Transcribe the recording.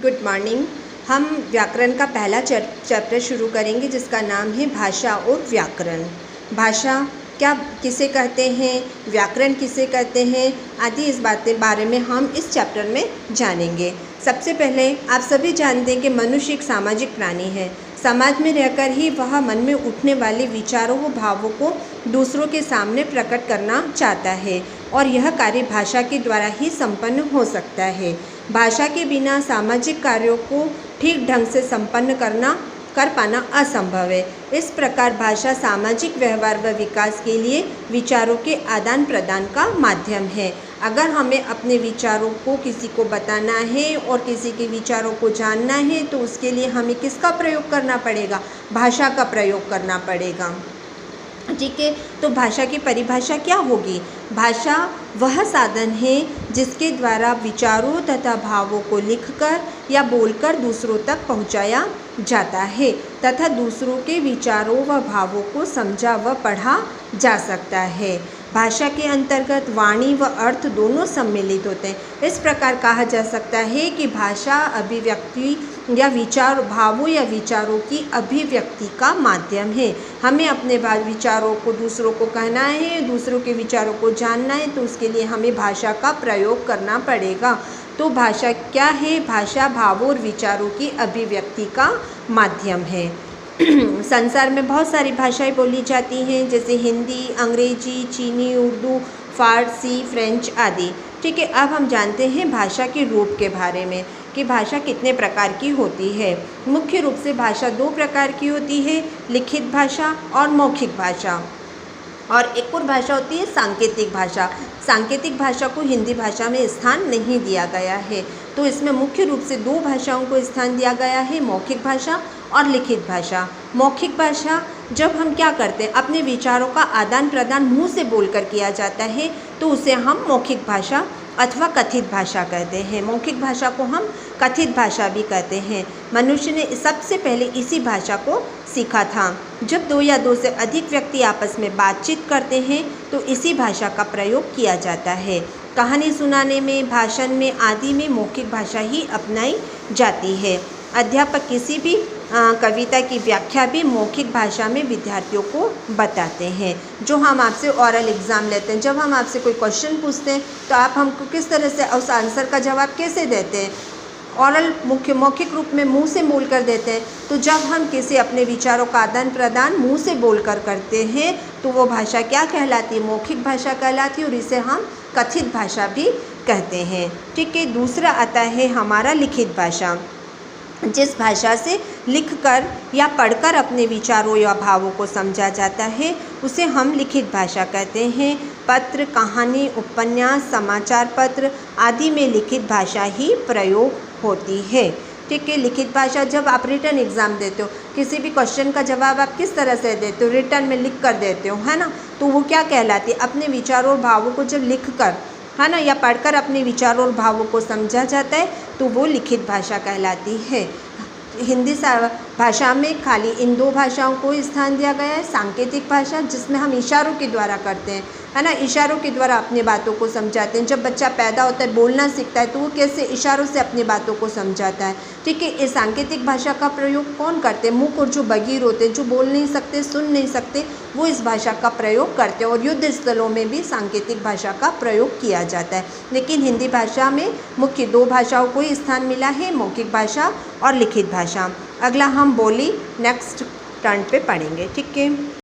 Good morning. हम व्याकरण का पहला चैप्टर शुरू करेंगे जिसका नाम है भाषा और व्याकरण। भाषा क्या किसे कहते हैं, व्याकरण किसे कहते हैं आदि इस बारे में हम इस चैप्टर में जानेंगे। सबसे पहले आप सभी जानते हैं कि मनुष्य एक सामाजिक प्राणी है। समाज में रहकर ही वह मन में उठने वाले विचारों व भावों को दूसरों के सामने प्रकट करना चाहता है और यह कार्य भाषा के द्वारा ही संपन्न हो सकता है। भाषा के बिना सामाजिक कार्यों को ठीक ढंग से संपन्न कर पाना असंभव है। इस प्रकार भाषा सामाजिक व्यवहार व विकास के लिए विचारों के आदान प्रदान का माध्यम है। अगर हमें अपने विचारों को किसी को बताना है और किसी के विचारों को जानना है तो उसके लिए हमें किसका प्रयोग करना पड़ेगा? भाषा का प्रयोग करना पड़ेगा। ठीक है, तो भाषा की परिभाषा क्या होगी? भाषा वह साधन है जिसके द्वारा विचारों तथा भावों को लिखकर या बोलकर दूसरों तक पहुंचाया जाता है तथा दूसरों के विचारों व भावों को समझा व पढ़ा जा सकता है। भाषा के अंतर्गत वाणी व अर्थ दोनों सम्मिलित होते हैं। इस प्रकार कहा जा सकता है कि भाषा अभिव्यक्ति या विचार भावों या विचारों की अभिव्यक्ति का माध्यम है। हमें अपने विचारों को दूसरों को कहना है, दूसरों के विचारों को जानना है तो उसके लिए हमें भाषा का प्रयोग करना पड़ेगा। तो भाषा क्या है? भाषा भावों और विचारों की अभिव्यक्ति का माध्यम है। संसार में बहुत सारी भाषाएं बोली जाती हैं जैसे हिंदी, अंग्रेजी, चीनी, उर्दू, फारसी, फ्रेंच आदि। ठीक है, अब हम जानते हैं भाषा के रूप के बारे में कि भाषा कितने प्रकार की होती है। मुख्य रूप से भाषा दो प्रकार की होती है, लिखित भाषा और मौखिक भाषा। और एक और भाषा होती है सांकेतिक भाषा। सांकेतिक भाषा को हिंदी भाषा में स्थान नहीं दिया गया है, तो इसमें मुख्य रूप से दो भाषाओं को स्थान दिया गया है, मौखिक भाषा और लिखित भाषा। मौखिक भाषा जब हम क्या करते हैं, अपने विचारों का आदान प्रदान मुंह से बोलकर किया जाता है तो उसे हम मौखिक भाषा अथवा कथित भाषा कहते हैं। मौखिक भाषा को हम कथित भाषा भी कहते हैं। मनुष्य ने सबसे पहले इसी भाषा को सीखा था। जब दो या दो से अधिक व्यक्ति आपस में बातचीत करते हैं तो इसी भाषा का प्रयोग किया जाता है। कहानी सुनाने में, भाषण में आदि में मौखिक भाषा ही अपनाई जाती है। अध्यापक किसी भी कविता की व्याख्या भी मौखिक भाषा में विद्यार्थियों को बताते हैं। जो हम आपसे ओरल एग्ज़ाम लेते हैं, जब हम आपसे कोई क्वेश्चन पूछते हैं तो आप हमको किस तरह से उस आंसर का जवाब कैसे देते हैं? ओरल मौखिक रूप में मुंह से बोलकर देते हैं। तो जब हम किसी अपने विचारों का आदान प्रदान मुंह से बोलकर करते हैं तो वो भाषा क्या कहलाती है? मौखिक भाषा कहलाती है और इसे हम कथित भाषा भी कहते हैं। ठीक है, दूसरा आता है हमारा लिखित भाषा। जिस भाषा से लिखकर या पढ़कर अपने विचारों या भावों को समझा जाता है उसे हम लिखित भाषा कहते हैं। पत्र, कहानी, उपन्यास, समाचार पत्र आदि में लिखित भाषा ही प्रयोग होती है। ठीक है, लिखित भाषा जब आप रिटन एग्ज़ाम देते हो, किसी भी क्वेश्चन का जवाब आप किस तरह से देते हो? रिटन में लिख कर देते हो, है ना? तो वो क्या कहलाती है? अपने विचारों और भावों को जब लिख कर, है ना, या पढ़कर अपने विचारों और भावों को समझा जाता है तो वो लिखित भाषा कहलाती है। हिंदी भाषा में खाली इन दो भाषाओं को स्थान दिया गया है। सांकेतिक भाषा जिसमें हम इशारों के द्वारा करते हैं, है ना, इशारों के द्वारा अपने बातों को समझाते हैं। जब बच्चा पैदा होता है, बोलना सीखता है तो वो कैसे इशारों से अपनी बातों को समझाता है। ठीक है, इस सांकेतिक भाषा का प्रयोग कौन करते हैं? मूक और जो बधिर होते हैं, जो बोल नहीं सकते, सुन नहीं सकते, वो इस भाषा का प्रयोग करते हैं। और युद्ध स्थलों में भी सांकेतिक भाषा का प्रयोग किया जाता है। लेकिन हिंदी भाषा में मुख्य दो भाषाओं को ही स्थान मिला है, मौखिक भाषा और लिखित भाषा। अगला हम बोली नेक्स्ट टर्न पे पढ़ेंगे। ठीक है।